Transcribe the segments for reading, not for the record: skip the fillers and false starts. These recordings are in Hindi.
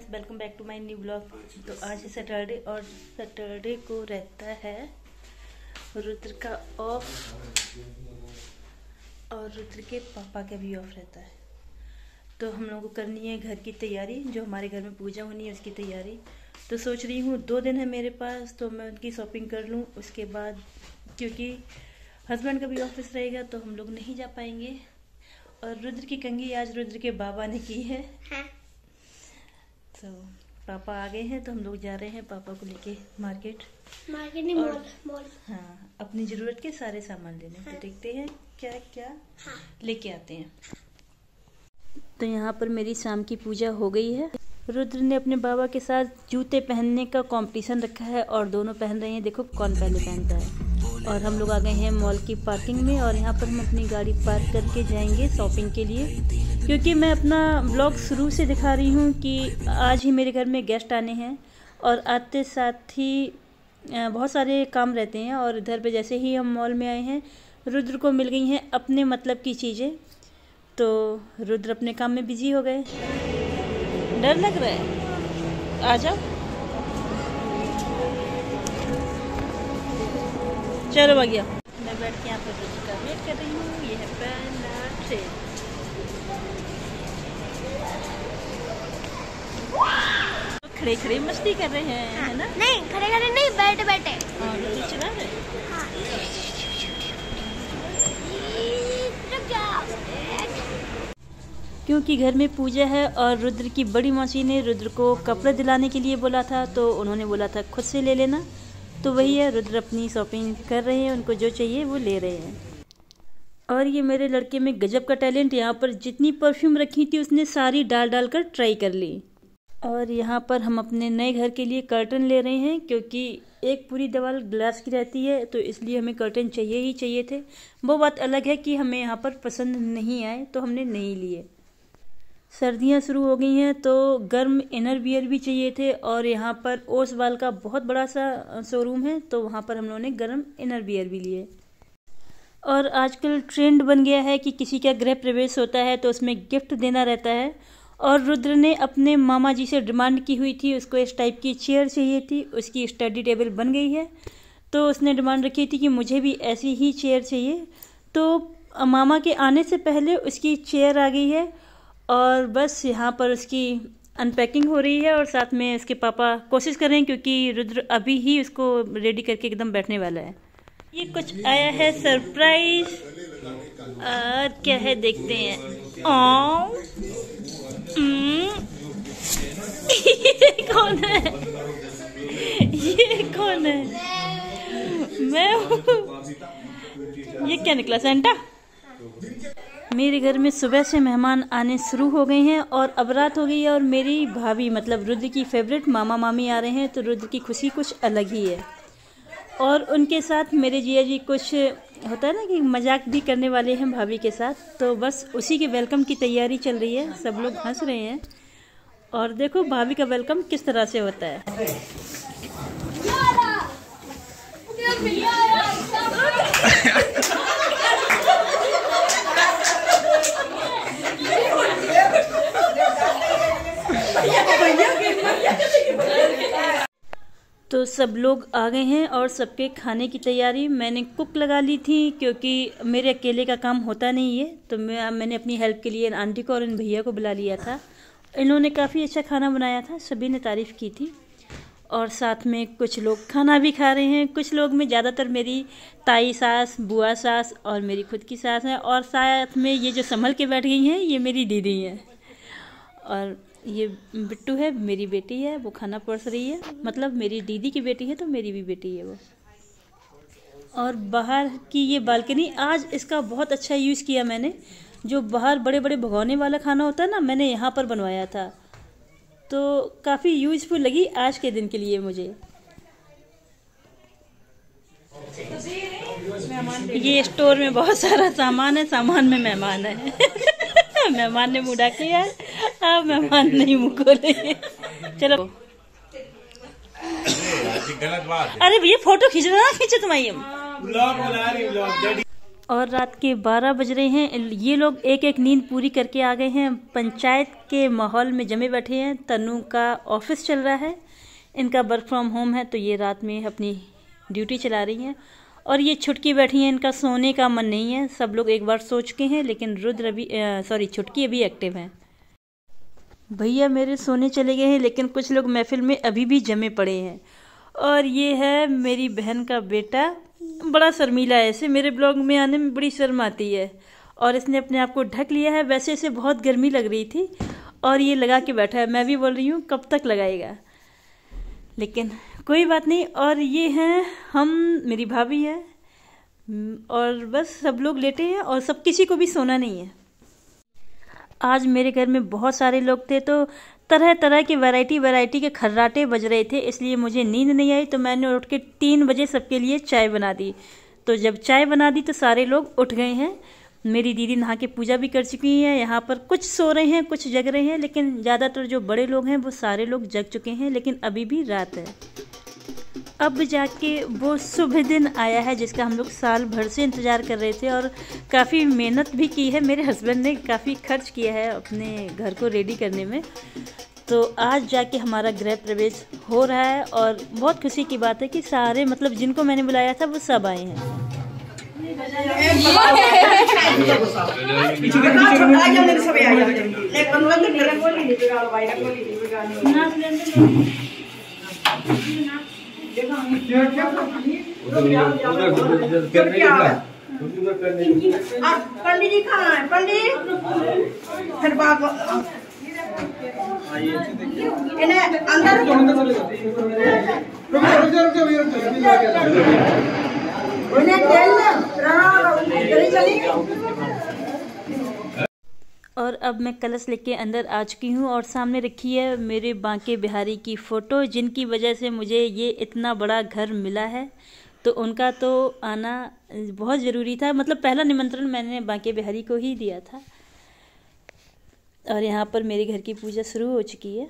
Friends, welcome back to my new blog. तो आज है सैटरडे और सैटरडे को रहता है रुद्र का ऑफ और रुद्र के पापा का भी ऑफ रहता है। तो हम लोगों को करनी है घर की तैयारी, जो हमारे घर में पूजा होनी है उसकी तैयारी। तो सोच रही हूँ 2 दिन है मेरे पास, तो मैं उनकी शॉपिंग कर लूँ। उसके बाद क्योंकि हस्बैंड का भी ऑफिस रहेगा तो हम लोग नहीं जा पाएंगे। और रुद्र की कंघी आज रुद्र के बाबा ने की है। हाँ। तो पापा आ गए हैं तो हम लोग जा रहे हैं पापा को लेके मार्केट नहीं, मॉल। हाँ, अपनी जरूरत के सारे सामान लेने। हाँ। तो देखते हैं क्या क्या लेके आते हैं। तो यहाँ पर मेरी शाम की पूजा हो गई है। रुद्र ने अपने बाबा के साथ जूते पहनने का कंपटीशन रखा है और दोनों पहन रहे हैं। देखो कौन पहले पहनता है। और हम लोग आ गए हैं मॉल की पार्किंग में और यहाँ पर हम अपनी गाड़ी पार्क करके जाएंगे शॉपिंग के लिए। क्योंकि मैं अपना ब्लॉग शुरू से दिखा रही हूँ कि आज ही मेरे घर में गेस्ट आने हैं और आते साथ ही बहुत सारे काम रहते हैं। और इधर पे जैसे ही हम मॉल में आए हैं रुद्र को मिल गई हैं अपने मतलब की चीज़ें। तो रुद्र अपने काम में बिजी हो गए। डर लग रहा है? आ जाओ, चलो भैया। मैं बैठ के यहाँ पर रुद्र का वेट कर रही हूँ। ये है पहला ट्रेन। खड़े खड़े मस्ती कर रहे हैं। हाँ। है ना? नहीं खड़े खड़े नहीं, बैठे बैठे। हाँ, रुद्र चला रहे। हाँ। क्योंकि घर में पूजा है और रुद्र की बड़ी मौसी ने रुद्र को कपड़े दिलाने के लिए बोला था, तो उन्होंने बोला था खुद से ले लेना। तो वही है, रुद्र अपनी शॉपिंग कर रहे हैं, उनको जो चाहिए वो ले रहे हैं। और ये मेरे लड़के में गजब का टैलेंट। यहाँ पर जितनी परफ्यूम रखी थी उसने सारी डाल कर ट्राई कर ली। और यहाँ पर हम अपने नए घर के लिए कर्टन ले रहे हैं, क्योंकि एक पूरी दीवार ग्लास की रहती है तो इसलिए हमें कर्टन चाहिए ही चाहिए थे। वो बात अलग है कि हमें यहाँ पर पसंद नहीं आए तो हमने नहीं लिए। सर्दियाँ शुरू हो गई हैं तो गर्म इनर वियर भी चाहिए थे। और यहाँ पर ओसवाल का बहुत बड़ा सा शोरूम है तो वहाँ पर हम लोगों ने गर्म इनर वियर भी लिए। और आजकल ट्रेंड बन गया है कि किसी का गृह प्रवेश होता है तो उसमें गिफ्ट देना रहता है। और रुद्र ने अपने मामा जी से डिमांड की हुई थी, उसको इस टाइप की चेयर चाहिए थी। उसकी स्टडी टेबल बन गई है तो उसने डिमांड रखी थी कि मुझे भी ऐसी ही चेयर चाहिए। तो मामा के आने से पहले उसकी चेयर आ गई है और बस यहाँ पर उसकी अनपैकिंग हो रही है। और साथ में उसके पापा कोशिश कर रहे हैं, क्योंकि रुद्र अभी ही उसको रेडी करके एकदम बैठने वाला है। ये कुछ आया है सरप्राइज। और क्या है देखते हैं। ये कौन है? ये कौन है? मैं हूँ। ये क्या निकला? सेंटा? मेरे घर में सुबह से मेहमान आने शुरू हो गए हैं और अब रात हो गई है। और मेरी भाभी मतलब रुद्र की फेवरेट मामा मामी आ रहे हैं तो रुद्र की खुशी कुछ अलग ही है। और उनके साथ मेरे जिया जी कुछ होता है ना कि मजाक भी करने वाले हैं भाभी के साथ। तो बस उसी के वेलकम की तैयारी चल रही है। सब लोग हंस रहे हैं और देखो भाभी का वेलकम किस तरह से होता है। तो सब लोग आ गए हैं और सबके खाने की तैयारी मैंने कुक लगा ली थी, क्योंकि मेरे अकेले का काम होता नहीं है। तो मैंने अपनी हेल्प के लिए आंटी को और इन भैया को बुला लिया था। इन्होंने काफ़ी अच्छा खाना बनाया था, सभी ने तारीफ़ की थी। और साथ में कुछ लोग खाना भी खा रहे हैं। कुछ लोग में ज़्यादातर मेरी ताई सास, बुआ सास और मेरी खुद की सास है। और साथ में ये जो संभल के बैठ गई हैं ये मेरी दीदी हैं। और ये बिट्टू है, मेरी बेटी है, वो खाना परोस रही है। मतलब मेरी दीदी की बेटी है तो मेरी भी बेटी है वो। और बाहर की ये बालकनी, आज इसका बहुत अच्छा यूज़ किया मैंने। जो बाहर बड़े बड़े भगोने वाला खाना होता है ना, मैंने यहाँ पर बनवाया था तो काफ़ी यूजफुल लगी आज के दिन के लिए मुझे। ये स्टोर में बहुत सारा सामान है, सामान में मेहमान है। मेहमान ने मुँह ढक लिया, अब मेहमान नहीं मुँह खोलेंगे। चलो अरे भैया फोटो खींच रहा, खींचे तुम्हारी। और रात के 12 बज रहे हैं। ये लोग एक एक नींद पूरी करके आ गए हैं। पंचायत के माहौल में जमे बैठे हैं। तनु का ऑफिस चल रहा है, इनका वर्क फ्रॉम होम है, तो ये रात में अपनी ड्यूटी चला रही हैं। और ये छुटकी बैठी हैं, इनका सोने का मन नहीं है। सब लोग एक बार सो चुके हैं, लेकिन छुटकी अभी एक्टिव हैं। भैया मेरे सोने चले गए हैं, लेकिन कुछ लोग महफिल में अभी भी जमे पड़े हैं। और ये है मेरी बहन का बेटा, बड़ा शर्मीला है, इसे मेरे ब्लॉग में आने में बड़ी शर्म आती है और इसने अपने आप को ढक लिया है। वैसे इसे बहुत गर्मी लग रही थी और ये लगा के बैठा है। मैं भी बोल रही हूँ कब तक लगाएगा, लेकिन कोई बात नहीं। और ये हैं हम, मेरी भाभी है, और बस सब लोग लेटे हैं और सब, किसी को भी सोना नहीं है। आज मेरे घर में बहुत सारे लोग थे, तो तरह तरह के वैरायटी के खर्राटे बज रहे थे, इसलिए मुझे नींद नहीं आई। तो मैंने उठ के 3 बजे सबके लिए चाय बना दी। तो जब चाय बना दी तो सारे लोग उठ गए हैं। मेरी दीदी नहा के पूजा भी कर चुकी है। यहाँ पर कुछ सो रहे हैं, कुछ जग रहे हैं, लेकिन ज़्यादातर जो बड़े लोग हैं वो सारे लोग जग चुके हैं, लेकिन अभी भी रात है। अब जाके वो शुभ दिन आया है जिसका हम लोग साल भर से इंतज़ार कर रहे थे और काफ़ी मेहनत भी की है। मेरे हस्बैंड ने काफ़ी खर्च किया है अपने घर को रेडी करने में। तो आज जाके हमारा गृह प्रवेश हो रहा है और बहुत खुशी की बात है कि सारे, मतलब जिनको मैंने बुलाया था वो सब आए हैं। पंडित जी कहाँ है? पंडित फिर बाप अंदर और अब मैं कलश लेके अंदर आ चुकी हूँ और सामने रखी है मेरे बांके बिहारी की फ़ोटो, जिनकी वजह से मुझे ये इतना बड़ा घर मिला है। तो उनका तो आना बहुत ज़रूरी था, मतलब पहला निमंत्रण मैंने बांके बिहारी को ही दिया था। और यहाँ पर मेरे घर की पूजा शुरू हो चुकी है।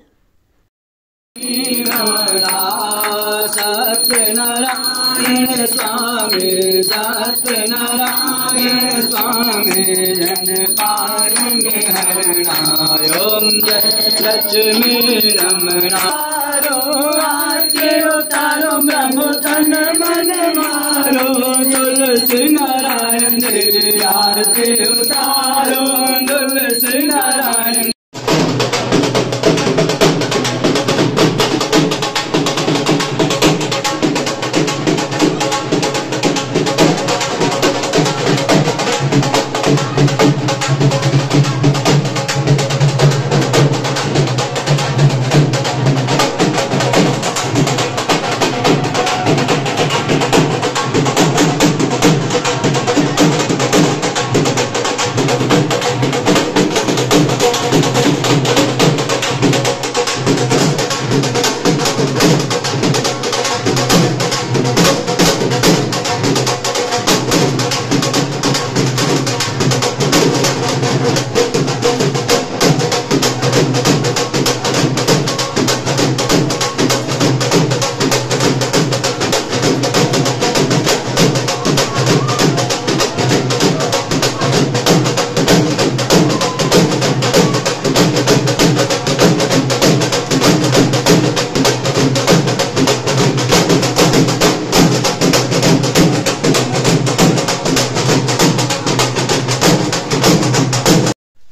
सत्यनारायण स्वामी सत्यनारायण स्वामी जन पारंग हरणायों लक्ष्मी रमणारो आरती उतारो ब्रह्म तन मन मारो तुलसी नारायण देवी आरती उतारो तुलसी नारायण।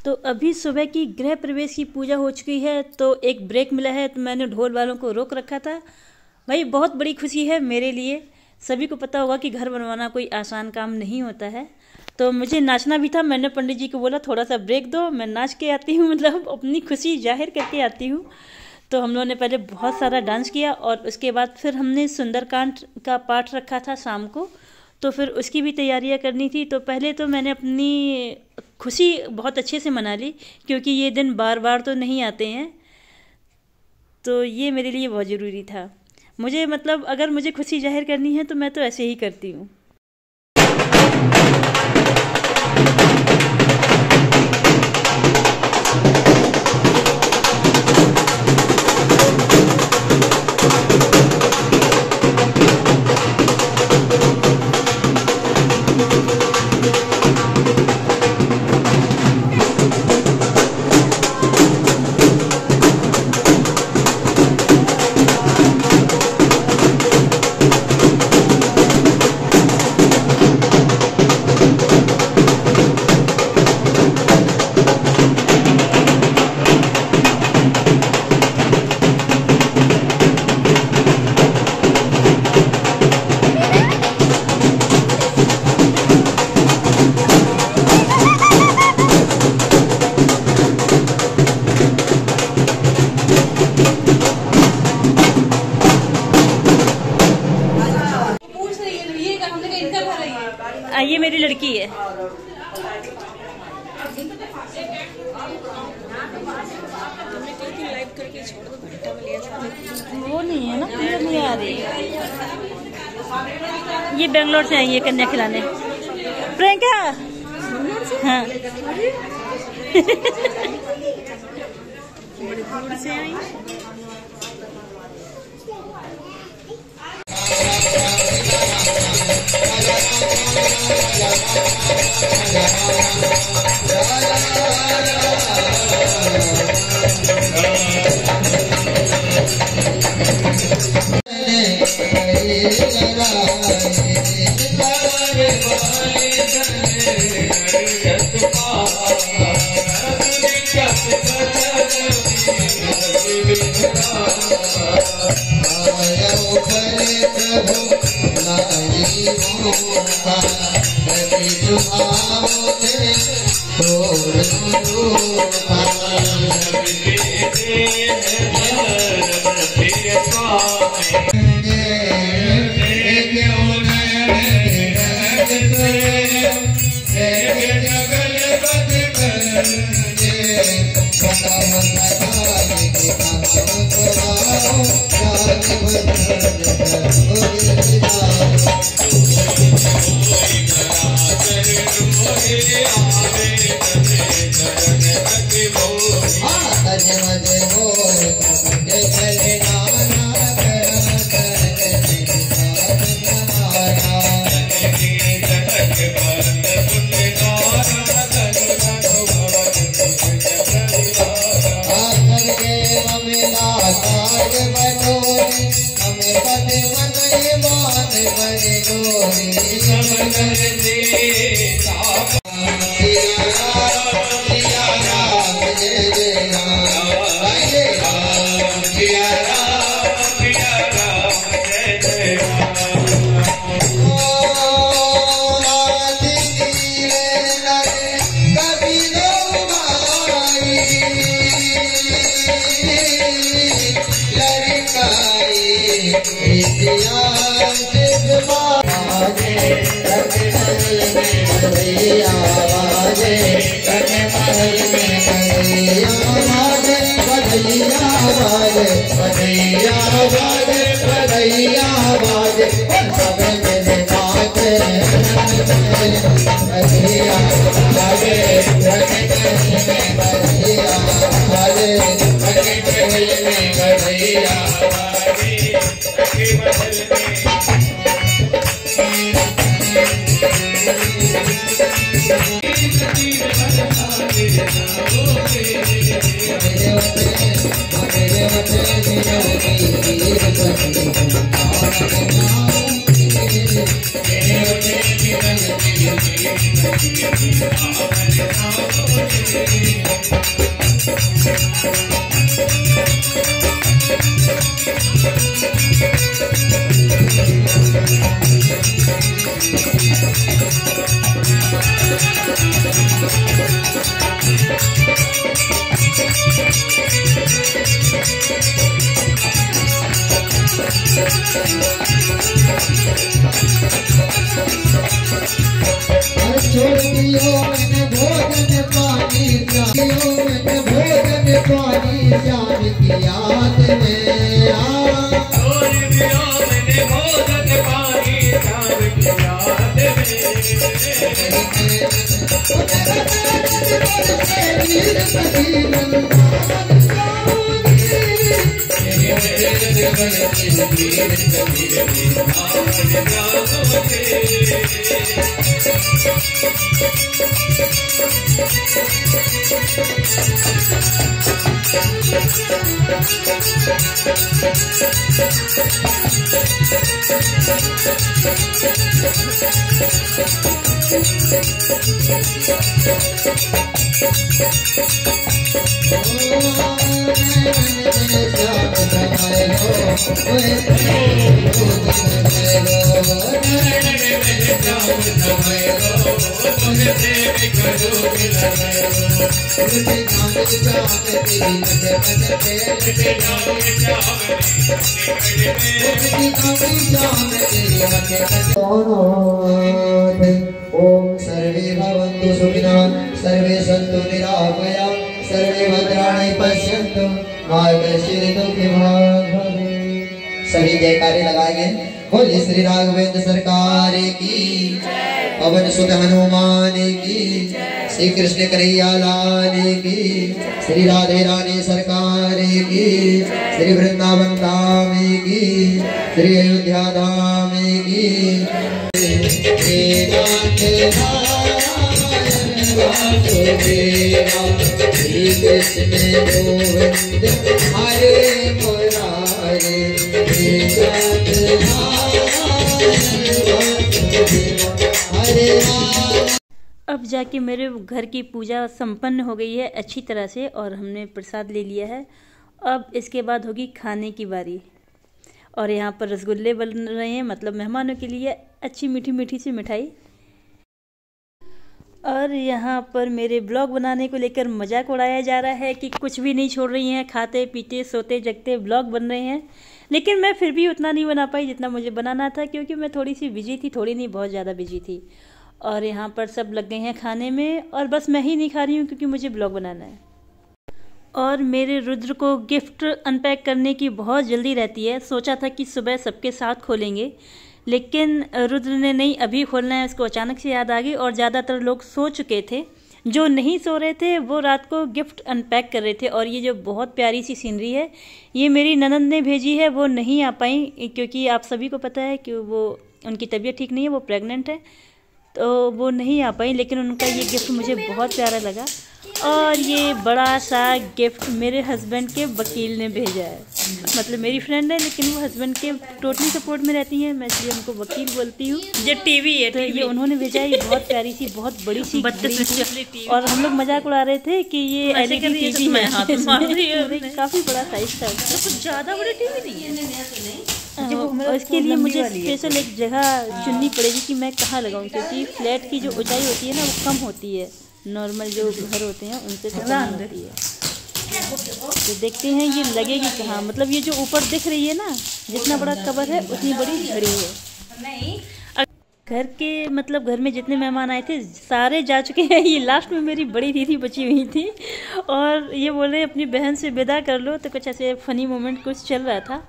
तो अभी सुबह की गृह प्रवेश की पूजा हो चुकी है, तो एक ब्रेक मिला है, तो मैंने ढोल वालों को रोक रखा था। भाई बहुत बड़ी खुशी है मेरे लिए। सभी को पता होगा कि घर बनवाना कोई आसान काम नहीं होता है, तो मुझे नाचना भी था। मैंने पंडित जी को बोला थोड़ा सा ब्रेक दो, मैं नाच के आती हूँ, मतलब अपनी खुशी जाहिर करके आती हूँ। तो हम लोगों ने पहले बहुत सारा डांस किया और उसके बाद फिर हमने सुंदरकांड का पाठ रखा था शाम को, तो फिर उसकी भी तैयारियां करनी थी। तो पहले तो मैंने अपनी खुशी बहुत अच्छे से मना ली, क्योंकि ये दिन बार बार तो नहीं आते हैं, तो ये मेरे लिए बहुत ज़रूरी था। मुझे, मतलब अगर मुझे खुशी जाहिर करनी है तो मैं तो ऐसे ही करती हूँ। है। वो नहीं है ना, नहीं आ रही। ये बेंगलोर से आई है कन्या खिलाने। प्रियंका हाँ दूर से आई। ओम सर्वे भवन्तु सुखिनः सर्वे सन्तु निरामयाः सर्वे भद्राणि पश्यन्तु मा कश्चित् दुःखभाग् भवेत्। सभी जयकारे लगाएंगे। बोले श्री राघवेंद्र सरकार की, पवन सुत हनुमान की, श्री कृष्ण कन्हैया लाल की, श्री राधे रानी सरकार की, श्री वृंदावन धाम की, श्री अयोध्या धाम की। श्री कृष्ण गोविंद हरे मुरारे, अब जाके मेरे घर की पूजा संपन्न हो गई है अच्छी तरह से और हमने प्रसाद ले लिया है। अब इसके बाद होगी खाने की बारी। और यहाँ पर रसगुल्ले बन रहे हैं, मतलब मेहमानों के लिए अच्छी मीठी मीठी सी मिठाई। और यहाँ पर मेरे ब्लॉग बनाने को लेकर मजाक उड़ाया जा रहा है कि कुछ भी नहीं छोड़ रही हैं, खाते पीते सोते जगते ब्लॉग बन रहे हैं। लेकिन मैं फिर भी उतना नहीं बना पाई जितना मुझे बनाना था, क्योंकि मैं थोड़ी सी बिजी थी, थोड़ी नहीं बहुत ज़्यादा बिजी थी। और यहाँ पर सब लग गए हैं खाने में और बस मैं ही नहीं खा रही हूँ क्योंकि मुझे ब्लॉग बनाना है। और मेरे रुद्र को गिफ्ट अनपैक करने की बहुत जल्दी रहती है। सोचा था कि सुबह सबके साथ खोलेंगे, लेकिन रुद्र ने नहीं अभी खोलना है, उसको अचानक से याद आ गई। और ज़्यादातर लोग सो चुके थे, जो नहीं सो रहे थे वो रात को गिफ्ट अनपैक कर रहे थे। और ये जो बहुत प्यारी सी सीनरी है, ये मेरी ननंद ने भेजी है। वो नहीं आ पाई क्योंकि आप सभी को पता है कि वो उनकी तबीयत ठीक नहीं है, वो प्रेग्नेंट है, तो वो नहीं आ पाई। लेकिन उनका ये गिफ्ट मुझे बहुत प्यारा लगा। और ये बड़ा सा गिफ्ट मेरे हस्बैंड के वकील ने भेजा है। मतलब मेरी फ्रेंड है लेकिन वो हस्बैंड के टोटली सपोर्ट में रहती है, मैं इसलिए उनको वकील बोलती हूँ। ये टीवी है, तो ये उन्होंने भेजा है। ये बहुत प्यारी सी, बहुत बड़ी सी घड़ी। और हम लोग मजाक उड़ा रहे थे कि ये LED टीवी है, काफी बड़ा साइज था, कुछ ज्यादा बड़ी टीवी नहीं है। और इसके लिए मुझे स्पेशल एक जगह चुननी पड़ेगी कि मैं कहाँ लगाऊं, क्योंकि फ्लैट की जो ऊंचाई होती है ना वो कम होती है, नॉर्मल जो घर होते हैं उनसे तो कम होती है। तो देखते हैं ये लगेगी कहाँ। मतलब ये जो ऊपर दिख रही है ना, जितना बड़ा कवर है उतनी बड़ी घड़ी है। घर के मतलब घर में जितने मेहमान आए थे सारे जा चुके हैं। ये लास्ट में मेरी बड़ी दीदी बची हुई थी और ये बोल रहे अपनी बहन से विदा कर लो, तो कुछ ऐसे फनी मोमेंट कुछ चल रहा था।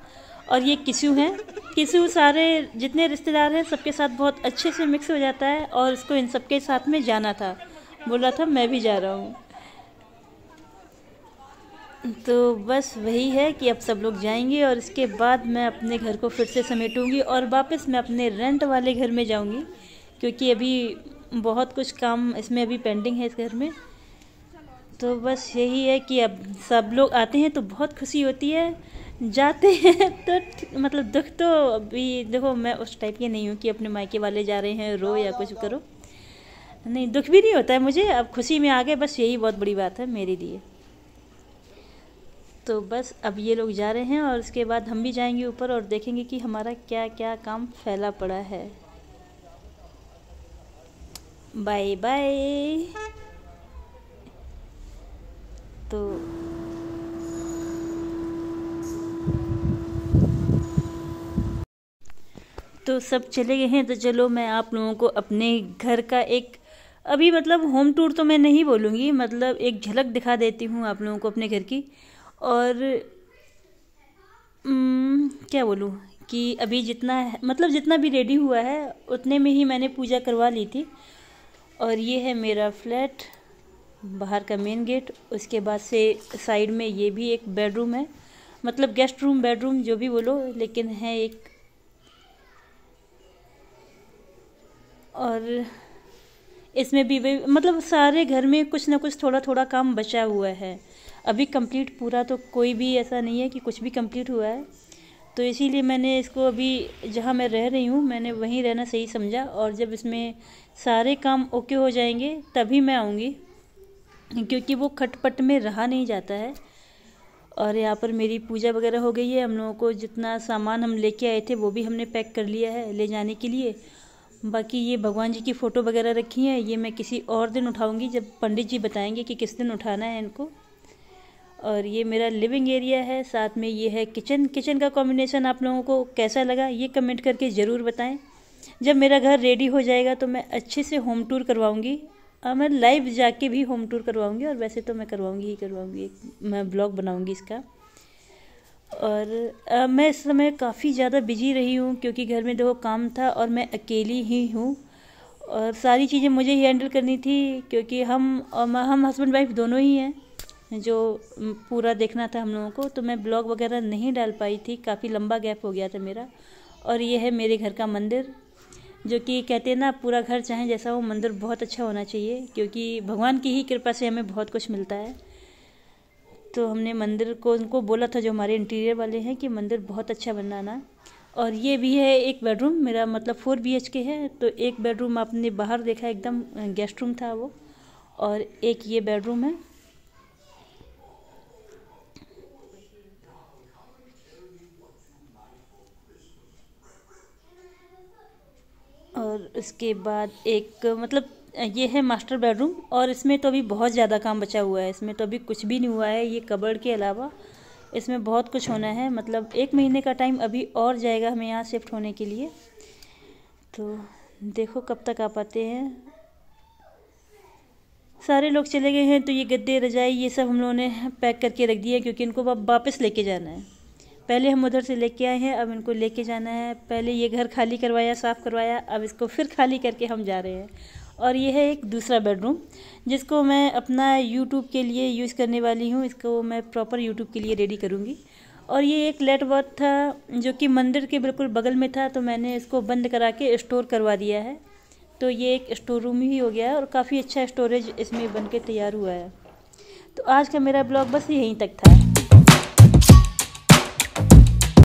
और ये किसू हैं, किसू सारे जितने रिश्तेदार हैं सबके साथ बहुत अच्छे से मिक्स हो जाता है और उसको इन सबके साथ में जाना था, बोला था मैं भी जा रहा हूँ। तो बस वही है कि अब सब लोग जाएंगे और इसके बाद मैं अपने घर को फिर से समेटूंगी और वापस मैं अपने रेंट वाले घर में जाऊंगी, क्योंकि अभी बहुत कुछ काम इसमें अभी पेंडिंग है इस घर में। तो बस यही है कि अब सब लोग आते हैं तो बहुत खुशी होती है, जाते हैं तो मतलब दुख तो अभी देखो मैं उस टाइप की नहीं हूँ कि अपने मायके वाले जा रहे हैं रो या कुछ करो, नहीं दुख भी नहीं होता है मुझे। अब खुशी में आ गए, बस यही बहुत बड़ी बात है मेरे लिए। तो बस अब ये लोग जा रहे हैं और उसके बाद हम भी जाएंगे ऊपर और देखेंगे कि हमारा क्या क्या काम फैला पड़ा है। Bye bye. तो सब चले गए हैं, तो चलो मैं आप लोगों को अपने घर का एक अभी मतलब होम टूर तो मैं नहीं बोलूँगी, मतलब एक झलक दिखा देती हूँ आप लोगों को अपने घर की। और क्या बोलूँ कि अभी जितना मतलब जितना भी रेडी हुआ है उतने में ही मैंने पूजा करवा ली थी। और ये है मेरा फ्लैट, बाहर का मेन गेट, उसके बाद से साइड में ये भी एक बेडरूम है, मतलब गेस्ट रूम बेडरूम जो भी बोलो, लेकिन है एक। और इसमें भी मतलब सारे घर में कुछ ना कुछ थोड़ा थोड़ा काम बचा हुआ है। अभी कंप्लीट पूरा तो कोई भी ऐसा नहीं है कि कुछ भी कंप्लीट हुआ है, तो इसीलिए मैंने इसको अभी जहाँ मैं रह रही हूँ मैंने वहीं रहना सही समझा। और जब इसमें सारे काम ओके हो जाएंगे तभी मैं आऊँगी, क्योंकि वो खटपट में रहा नहीं जाता है। और यहाँ पर मेरी पूजा वगैरह हो गई है, हम लोगों को जितना सामान हम लेके आए थे वो भी हमने पैक कर लिया है ले जाने के लिए। बाकी ये भगवान जी की फ़ोटो वगैरह रखी हैं, ये मैं किसी और दिन उठाऊंगी जब पंडित जी बताएंगे कि किस दिन उठाना है इनको। और ये मेरा लिविंग एरिया है, साथ में ये है किचन। किचन का कॉम्बिनेशन आप लोगों को कैसा लगा ये कमेंट करके ज़रूर बताएं। जब मेरा घर रेडी हो जाएगा तो मैं अच्छे से होम टूर करवाऊँगी, और मैं लाइव जाके भी होम टूर करवाऊँगी, और वैसे तो मैं करवाऊँगी, मैं ब्लॉग बनाऊँगी इसका। और मैं इस समय काफ़ी ज़्यादा बिजी रही हूँ क्योंकि घर में देखो काम था और मैं अकेली ही हूँ, और सारी चीज़ें मुझे ही हैंडल करनी थी क्योंकि हम हस्बैंड वाइफ दोनों ही हैं, जो पूरा देखना था हम लोगों को। तो मैं ब्लॉग वगैरह नहीं डाल पाई थी, काफ़ी लंबा गैप हो गया था मेरा। और ये है मेरे घर का मंदिर, जो कि कहते हैं ना, पूरा घर चाहे जैसा हो, मंदिर बहुत अच्छा होना चाहिए, क्योंकि भगवान की ही कृपा से हमें बहुत कुछ मिलता है। तो हमने मंदिर को उनको बोला था, जो हमारे इंटीरियर वाले हैं, कि मंदिर बहुत अच्छा बनाना। और ये भी है एक बेडरूम मेरा, मतलब 4 BHK है। तो एक बेडरूम आपने बाहर देखा, एकदम गेस्ट रूम था वो, और एक ये बेडरूम है। और उसके बाद एक मतलब ये है मास्टर बेडरूम, और इसमें तो अभी बहुत ज़्यादा काम बचा हुआ है, इसमें तो अभी कुछ भी नहीं हुआ है। ये कबर्ड के अलावा इसमें बहुत कुछ होना है, मतलब 1 महीने का टाइम अभी और जाएगा हमें यहाँ शिफ्ट होने के लिए। तो देखो कब तक आ पाते हैं। सारे लोग चले गए हैं, तो ये गद्दे रजाई ये सब हम लोगों ने पैक करके रख दिया, क्योंकि इनको वापस लेके जाना है। पहले हम उधर से लेके आए हैं, अब इनको लेके जाना है। पहले ये घर खाली करवाया, साफ़ करवाया, अब इसको फिर खाली करके हम जा रहे हैं। और ये है एक दूसरा बेडरूम, जिसको मैं अपना यूट्यूब के लिए यूज़ करने वाली हूँ। इसको मैं प्रॉपर यूट्यूब के लिए रेडी करूँगी। और ये एक लेट बाथ था, जो कि मंदिर के बिल्कुल बगल में था, तो मैंने इसको बंद करा के स्टोर करवा दिया है। तो ये एक स्टोर रूम ही हो गया है, और काफ़ी अच्छा स्टोरेज इसमें बन के तैयार हुआ है। तो आज का मेरा ब्लॉग बस यहीं तक था।